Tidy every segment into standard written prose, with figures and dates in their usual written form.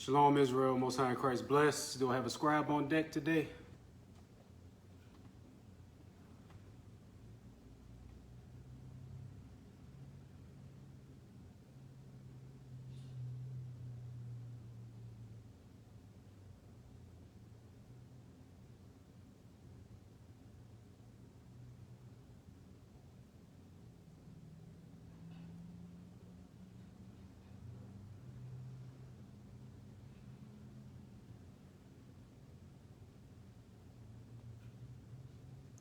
Shalom, Israel. Most High in Christ bless. Do I have a scribe on deck today?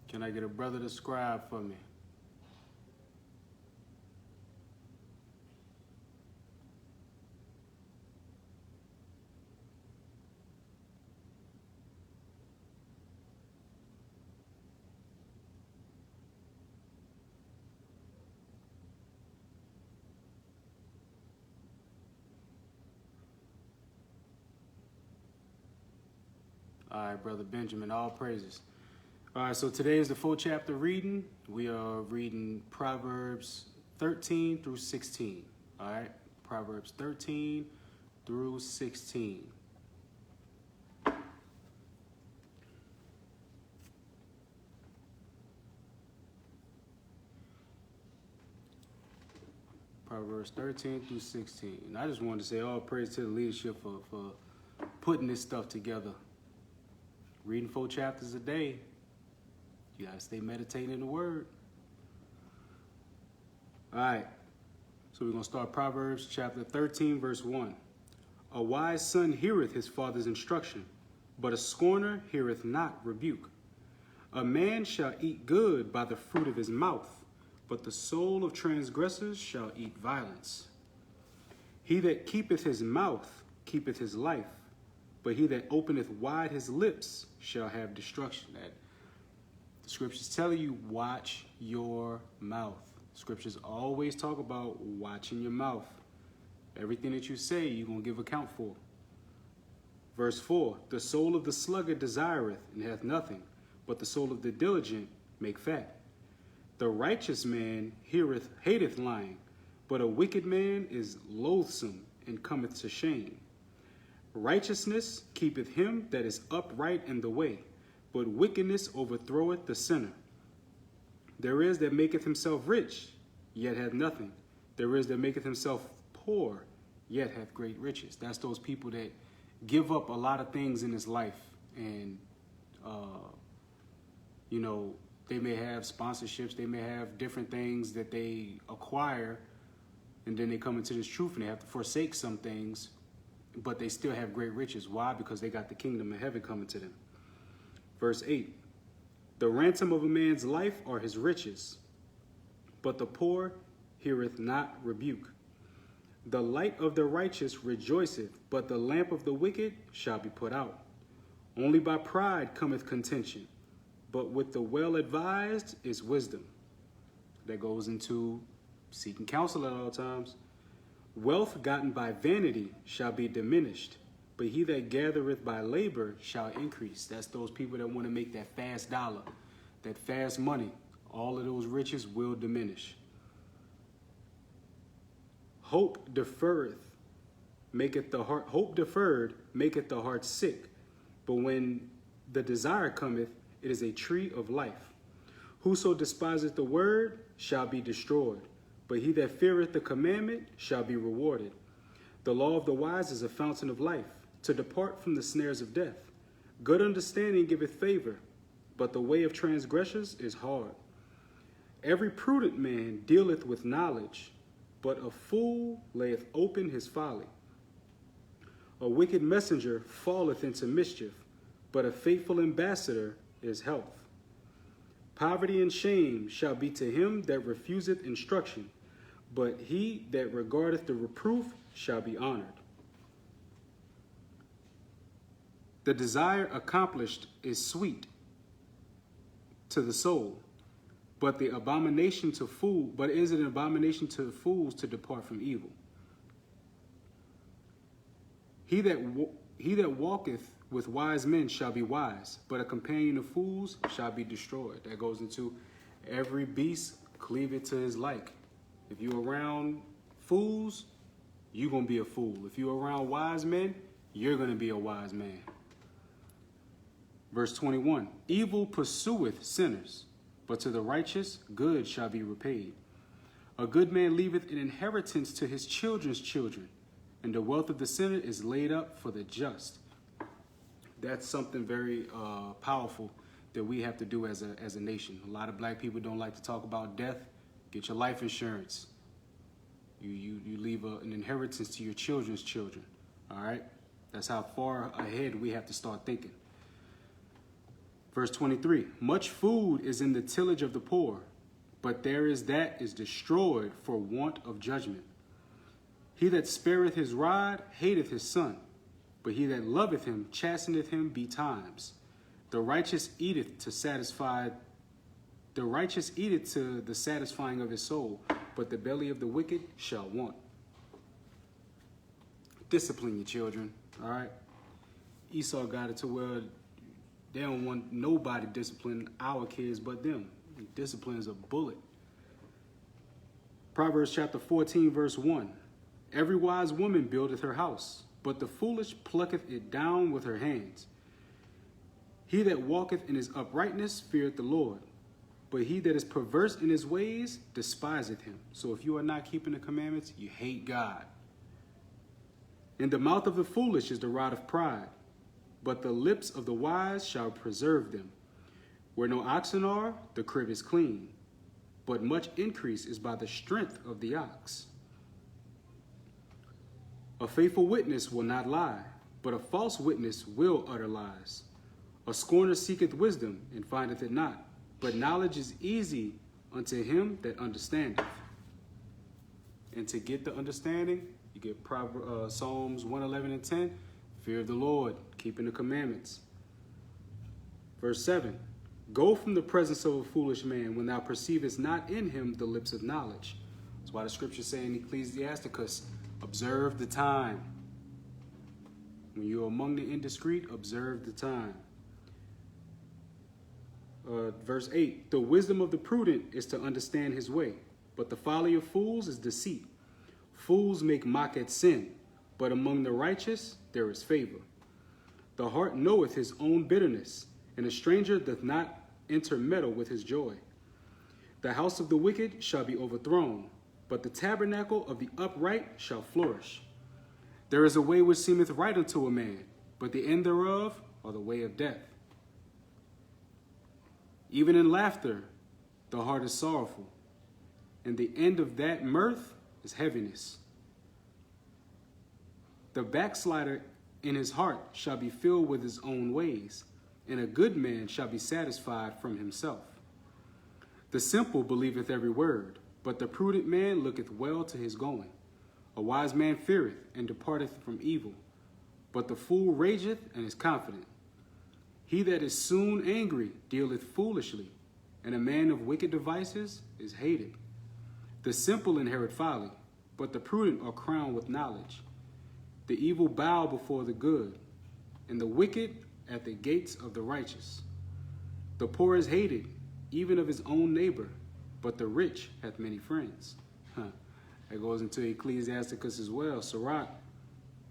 Can I get a brother to scribe for me? All right, Brother Benjamin, all praises. All right, so today is the full chapter reading. We are reading Proverbs 13 through 16. All right, Proverbs 13 through 16. Proverbs 13 through 16. And I just wanted to say all praise to the leadership for putting this stuff together. Reading 4 chapters a day. You gotta stay meditating in the word. All right, so we're gonna start Proverbs chapter 13, verse 1. A wise son heareth his father's instruction, but a scorner heareth not rebuke. A man shall eat good by the fruit of his mouth, but the soul of transgressors shall eat violence. He that keepeth his mouth keepeth his life, but he that openeth wide his lips shall have destruction. That the scriptures tell you, watch your mouth. Scriptures always talk about watching your mouth. Everything that you say, you're going to give account for. Verse 4, the soul of the sluggard desireth and hath nothing, but the soul of the diligent make fat. The righteous man hateth lying, but a wicked man is loathsome and cometh to shame. Righteousness keepeth him that is upright in the way, but wickedness overthroweth the sinner. There is that maketh himself rich, yet hath nothing. There is that maketh himself poor, yet hath great riches. That's those people that give up a lot of things in this life. And, they may have sponsorships, they may have different things that they acquire, and then they come into this truth and they have to forsake some things, but they still have great riches. Why? Because they got the kingdom of heaven coming to them. Verse 8, the ransom of a man's life are his riches, but the poor heareth not rebuke. The light of the righteous rejoiceth, but the lamp of the wicked shall be put out. Only by pride cometh contention, but with the well-advised is wisdom. That goes into seeking counsel at all times. Wealth gotten by vanity shall be diminished, but he that gathereth by labor shall increase. That's those people that want to make that fast dollar, that fast money. All of those riches will diminish. Hope deferred maketh the heart sick, but when the desire cometh, it is a tree of life. Whoso despiseth the word shall be destroyed, but he that feareth the commandment shall be rewarded. The law of the wise is a fountain of life, to depart from the snares of death. Good understanding giveth favor, but the way of transgressors is hard. Every prudent man dealeth with knowledge, but a fool layeth open his folly. A wicked messenger falleth into mischief, but a faithful ambassador is health. Poverty and shame shall be to him that refuseth instruction, but he that regardeth the reproof shall be honored. The desire accomplished is sweet to the soul, but is it an abomination to fools to depart from evil? He that walketh with wise men shall be wise, but a companion of fools shall be destroyed. That goes into every beast cleaveth to his like. If you're around fools, you're going to be a fool. If you're around wise men, you're going to be a wise man. Verse 21, evil pursueth sinners, but to the righteous good shall be repaid. A good man leaveth an inheritance to his children's children, and the wealth of the sinner is laid up for the just. That's something very powerful that we have to do as a nation. A lot of black people don't like to talk about death. Get your life insurance. You leave an inheritance to your children's children. All right? That's how far ahead we have to start thinking. Verse 23, much food is in the tillage of the poor, but there is that is destroyed for want of judgment. He that spareth his rod hateth his son, but he that loveth him chasteneth him betimes. The righteous eateth to the satisfying of his soul, but the belly of the wicked shall want. Discipline your children, all right? Esau got it to where they don't want nobody disciplining our kids but them. Discipline is a bullet. Proverbs chapter 14, verse 1. Every wise woman buildeth her house, but the foolish plucketh it down with her hands. He that walketh in his uprightness feareth the Lord, but he that is perverse in his ways despiseth him. So if you are not keeping the commandments, you hate God. In the mouth of the foolish is the rod of pride, but the lips of the wise shall preserve them. Where no oxen are, the crib is clean, but much increase is by the strength of the ox. A faithful witness will not lie, but a false witness will utter lies. A scorner seeketh wisdom and findeth it not, but knowledge is easy unto him that understandeth. And to get the understanding, you get Psalms 111 and 10, fear of the Lord, keeping the commandments. Verse 7, go from the presence of a foolish man when thou perceivest not in him the lips of knowledge. That's why the scripture say in Ecclesiasticus, observe the time. When you're among the indiscreet, observe the time. Verse 8, the wisdom of the prudent is to understand his way, but the folly of fools is deceit. Fools make mock at sin, but among the righteous there is favor. The heart knoweth his own bitterness, and a stranger doth not intermeddle with his joy. The house of the wicked shall be overthrown, but the tabernacle of the upright shall flourish. There is a way which seemeth right unto a man, but the end thereof are the way of death. Even in laughter, the heart is sorrowful, and the end of that mirth is heaviness. The backslider in his heart shall be filled with his own ways, and a good man shall be satisfied from himself. The simple believeth every word, but the prudent man looketh well to his going. A wise man feareth and departeth from evil, but the fool rageth and is confident. He that is soon angry dealeth foolishly, and a man of wicked devices is hated. The simple inherit folly, but the prudent are crowned with knowledge. The evil bow before the good, and the wicked at the gates of the righteous. The poor is hated, even of his own neighbor, but the rich hath many friends. That goes into Ecclesiasticus as well, Sirach.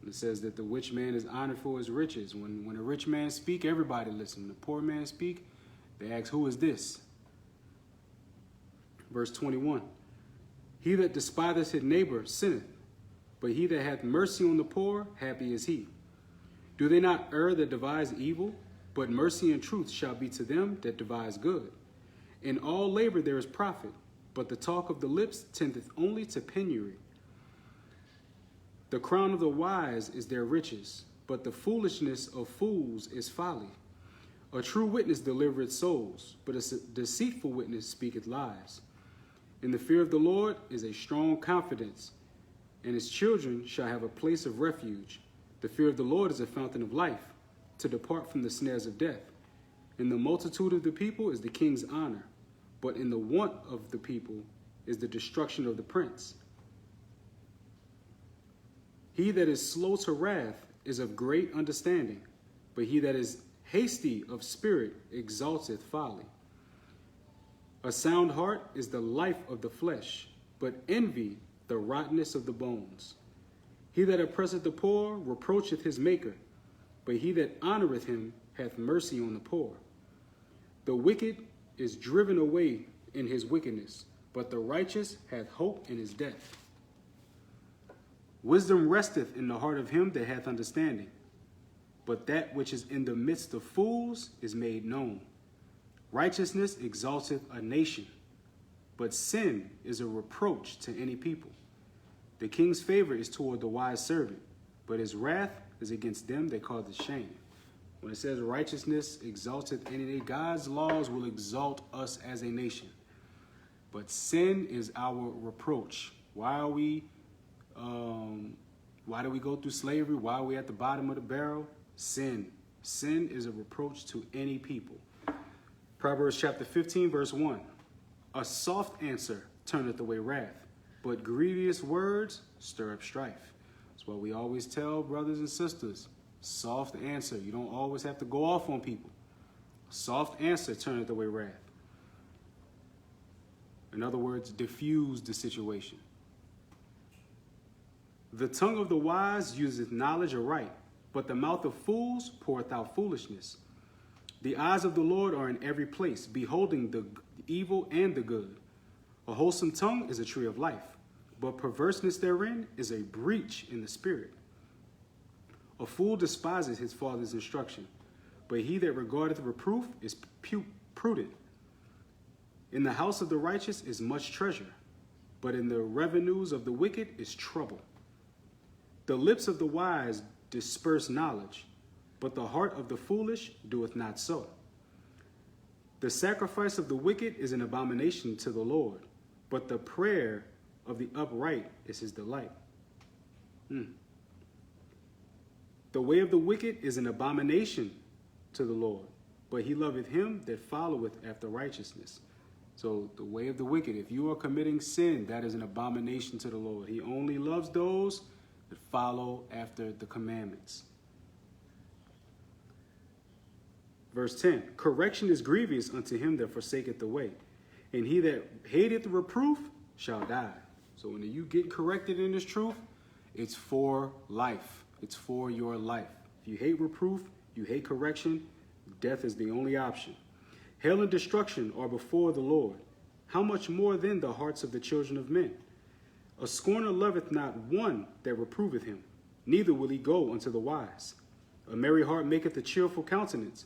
It says that the rich man is honored for his riches. When a rich man speak, everybody listen. When the poor man speak, they ask, who is this? Verse 21, he that despiseth his neighbor sinneth, but he that hath mercy on the poor, happy is he. Do they not err that devise evil? But mercy and truth shall be to them that devise good. In all labor there is profit, but the talk of the lips tendeth only to penury. The crown of the wise is their riches, but the foolishness of fools is folly. A true witness delivereth souls, but a deceitful witness speaketh lies. In the fear of the Lord is a strong confidence, and his children shall have a place of refuge. The fear of the Lord is a fountain of life, to depart from the snares of death. In the multitude of the people is the king's honor, but in the want of the people is the destruction of the prince. He that is slow to wrath is of great understanding, but he that is hasty of spirit exalteth folly. A sound heart is the life of the flesh, but envy the rottenness of the bones. He that oppresseth the poor reproacheth his maker, but he that honoreth him hath mercy on the poor. The wicked is driven away in his wickedness, but the righteous hath hope in his death. Wisdom resteth in the heart of him that hath understanding, but that which is in the midst of fools is made known. Righteousness exalteth a nation, but sin is a reproach to any people. The king's favor is toward the wise servant, but his wrath is against them that cause shame. When it says righteousness exalteth any nation, God's laws will exalt us as a nation. But sin is our reproach. Why do we go through slavery? Why are we at the bottom of the barrel? Sin. Sin is a reproach to any people. Proverbs chapter 15, verse 1. A soft answer turneth away wrath, but grievous words stir up strife. That's what we always tell brothers and sisters. Soft answer. You don't always have to go off on people. A soft answer turneth away wrath. In other words, diffuse the situation. The tongue of the wise useth knowledge aright, but the mouth of fools poureth out foolishness. The eyes of the Lord are in every place, beholding the evil and the good. A wholesome tongue is a tree of life, but perverseness therein is a breach in the spirit. A fool despises his father's instruction, but he that regardeth reproof is prudent. In the house of the righteous is much treasure, but in the revenues of the wicked is trouble. The lips of the wise disperse knowledge, but the heart of the foolish doeth not so. The sacrifice of the wicked is an abomination to the Lord, but the prayer of the upright is his delight. The way of the wicked is an abomination to the Lord, but he loveth him that followeth after righteousness. So the way of the wicked, if you are committing sin, that is an abomination to the Lord. He only loves those that follow after the commandments. Verse 10, correction is grievous unto him that forsaketh the way, and he that hateth reproof shall die. So when you get corrected in this truth, it's for life. It's for your life. If you hate reproof, you hate correction, death is the only option. Hell and destruction are before the Lord. How much more then the hearts of the children of men? A scorner loveth not one that reproveth him, neither will he go unto the wise. A merry heart maketh a cheerful countenance,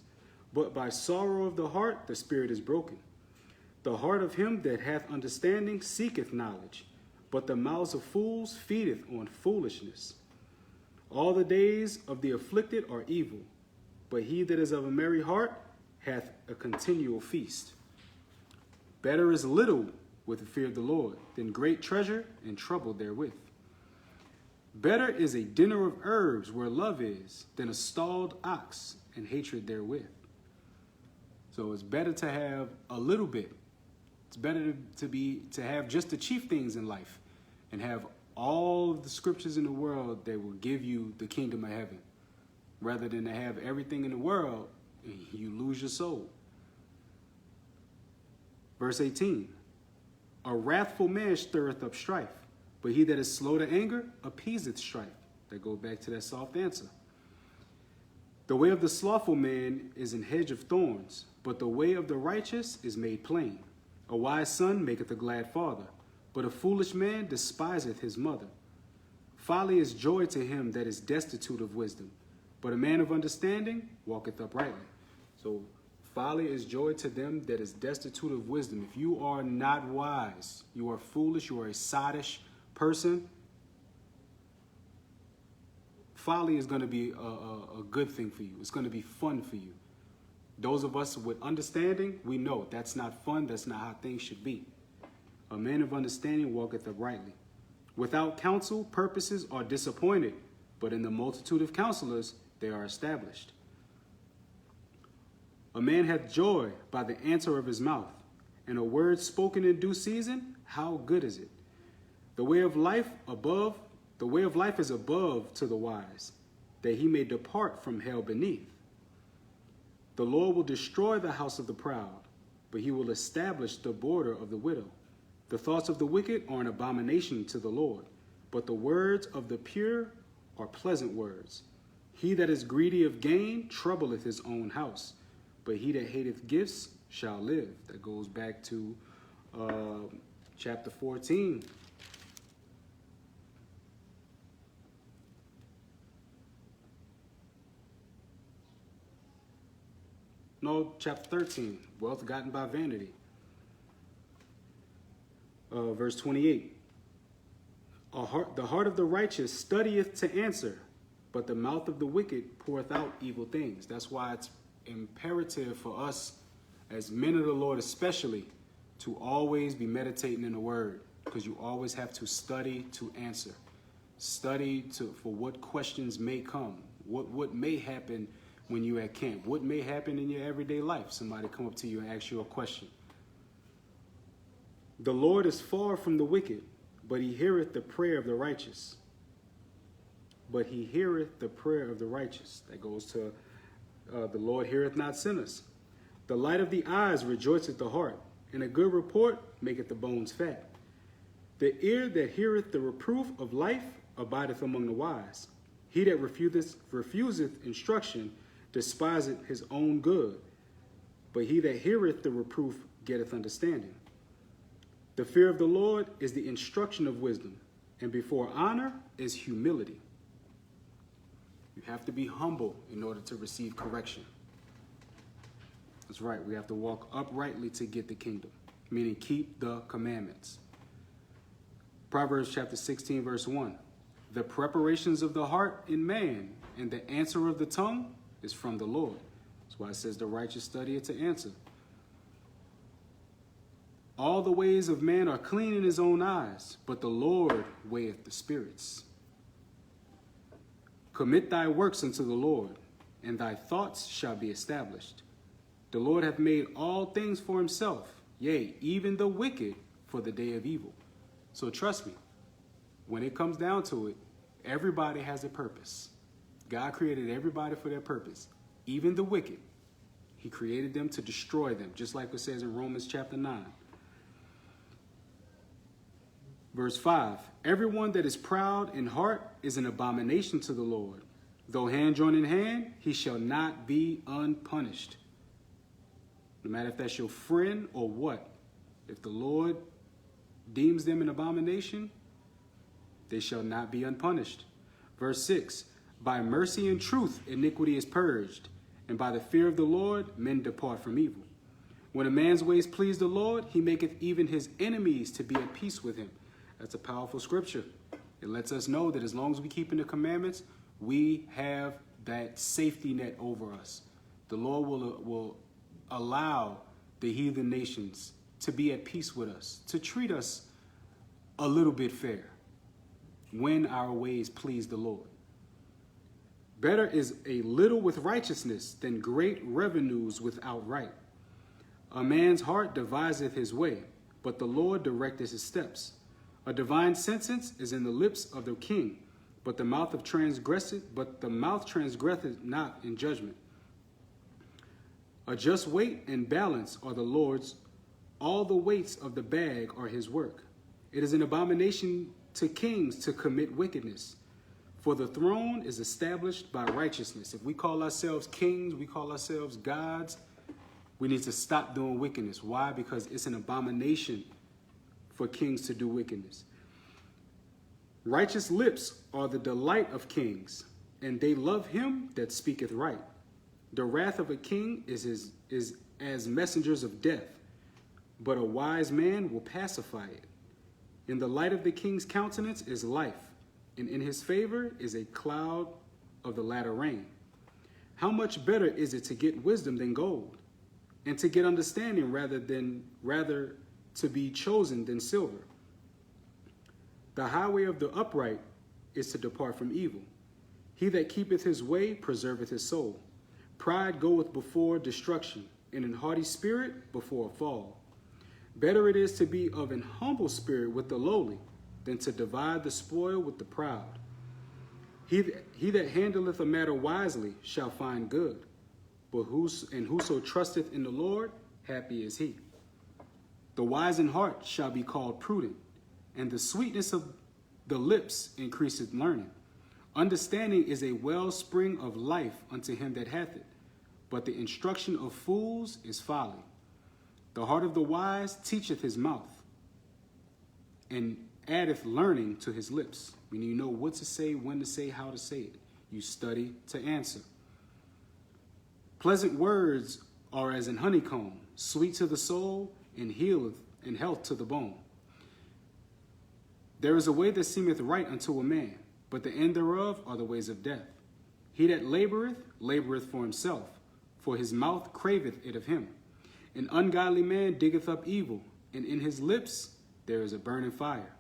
but by sorrow of the heart the spirit is broken. The heart of him that hath understanding seeketh knowledge, but the mouths of fools feedeth on foolishness. All the days of the afflicted are evil, but he that is of a merry heart hath a continual feast. Better is little with the fear of the Lord than great treasure and trouble therewith. Better is a dinner of herbs where love is than a stalled ox and hatred therewith. So it's better to have a little bit. It's better to have just the chief things in life and have all of the scriptures in the world that will give you the kingdom of heaven, rather than to have everything in the world and you lose your soul. Verse 18, a wrathful man stirreth up strife, but he that is slow to anger appeaseth strife. That goes back to that soft answer. The way of the slothful man is an hedge of thorns, but the way of the righteous is made plain. A wise son maketh a glad father, but a foolish man despiseth his mother. Folly is joy to him that is destitute of wisdom, but a man of understanding walketh uprightly. So folly is joy to them that is destitute of wisdom. If you are not wise, you are foolish, you are a sottish person, folly is going to be a good thing for you. It's going to be fun for you. Those of us with understanding, we know that's not fun. That's not how things should be. A man of understanding walketh uprightly. Without counsel, purposes are disappointed, but in the multitude of counselors, they are established. A man hath joy by the answer of his mouth, and a word spoken in due season, how good is it? The way of life is above to the wise, that he may depart from hell beneath. The Lord will destroy the house of the proud, but he will establish the border of the widow. The thoughts of the wicked are an abomination to the Lord, but the words of the pure are pleasant words. He that is greedy of gain troubleth his own house, but he that hateth gifts shall live. That goes back to chapter 14. No, chapter 13. Wealth gotten by vanity. Verse 28. The heart of the righteous studieth to answer, but the mouth of the wicked poureth out evil things. That's why it's imperative for us as men of the Lord especially to always be meditating in the word, because you always have to study to answer. Study for what questions may come, what may happen when you're at camp, what may happen in your everyday life. Somebody come up to you and ask you a question. The Lord is far from the wicked, but he heareth the prayer of the righteous. But he heareth the prayer of the righteous. That goes to the Lord heareth not sinners. The light of the eyes rejoiceth the heart, and a good report maketh the bones fat. The ear that heareth the reproof of life abideth among the wise. He that refuseth instruction despiseth his own good, but he that heareth the reproof getteth understanding. The fear of the Lord is the instruction of wisdom, and before honor is humility. You have to be humble in order to receive correction. That's right. We have to walk uprightly to get the kingdom, meaning keep the commandments. Proverbs chapter 16, verse 1. The preparations of the heart in man, and the answer of the tongue is from the Lord. That's why it says the righteous studieth to answer. All the ways of man are clean in his own eyes, but the Lord weigheth the spirits. Commit thy works unto the Lord, and thy thoughts shall be established. The Lord hath made all things for himself, yea, even the wicked for the day of evil. So trust me, when it comes down to it, everybody has a purpose. God created everybody for their purpose, even the wicked. He created them to destroy them, just like it says in Romans chapter 9. Verse 5, everyone that is proud in heart is an abomination to the Lord. Though hand join in hand, he shall not be unpunished. No matter if that's your friend or what, if the Lord deems them an abomination, they shall not be unpunished. Verse 6, by mercy and truth iniquity is purged, and by the fear of the Lord men depart from evil. When a man's ways please the Lord, he maketh even his enemies to be at peace with him. That's a powerful scripture. It lets us know that as long as we keep in the commandments, we have that safety net over us. The Lord will allow the heathen nations to be at peace with us, to treat us a little bit fair when our ways please the Lord. Better is a little with righteousness than great revenues without right. A man's heart deviseth his way, but the Lord directeth his steps. A divine sentence is in the lips of the king, but the mouth transgresseth not in judgment. A just weight and balance are the Lord's. All the weights of the bag are his work. It is an abomination to kings to commit wickedness, for the throne is established by righteousness. If we call ourselves kings, we call ourselves gods, we need to stop doing wickedness. Why? Because it's an abomination for kings to do wickedness. Righteous lips are the delight of kings, and they love him that speaketh right. The wrath of a king is as messengers of death, but a wise man will pacify it. In the light of the king's countenance is life, and in his favor is a cloud of the latter rain. How much better is it to get wisdom than gold, and to get understanding rather to be chosen than silver? The highway of the upright is to depart from evil. He that keepeth his way preserveth his soul. Pride goeth before destruction, and an haughty spirit before a fall. Better it is to be of an humble spirit with the lowly, than to divide the spoil with the proud. He that handleth a matter wisely shall find good, but whoso trusteth in the Lord, happy is he. The wise in heart shall be called prudent, and the sweetness The lips increaseth learning. Understanding is a wellspring of life unto him that hath it, but the instruction of fools is folly. The heart of the wise teacheth his mouth, and addeth learning to his lips. Meaning you know what to say, when to say, how to say it. You study to answer. Pleasant words are as an honeycomb, sweet to the soul, and healeth and health to the bone. There is a way that seemeth right unto a man, but the end thereof are the ways of death. He that laboreth, laboreth for himself, for his mouth craveth it of him. An ungodly man diggeth up evil, and in his lips there is a burning fire.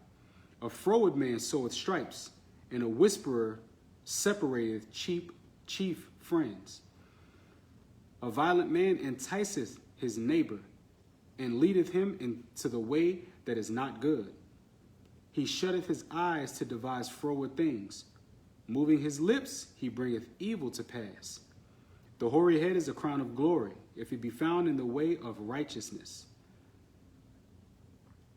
A froward man soweth stripes, and a whisperer separateth chief friends. A violent man enticeth his neighbor, and leadeth him into the way that is not good. He shutteth his eyes to devise froward things. Moving his lips, he bringeth evil to pass. The hoary head is a crown of glory, if he be found in the way of righteousness.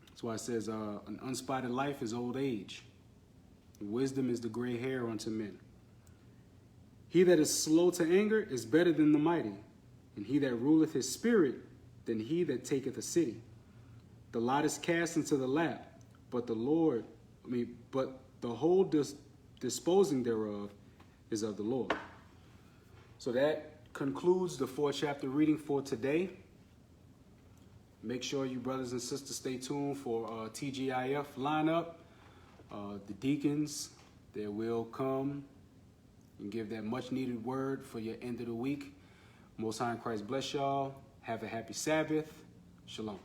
That's why it says, an unspotted life is old age. Wisdom is the gray hair unto men. He that is slow to anger is better than the mighty, and he that ruleth his spirit than he that taketh a city. The lot is cast into the lap, but the whole disposing thereof is of the Lord. So that concludes the 4-chapter reading for today. Make sure you brothers and sisters stay tuned for TGIF lineup. The deacons, they will come and give that much needed word for your end of the week. Most High in Christ bless y'all. Have a happy Sabbath. Shalom.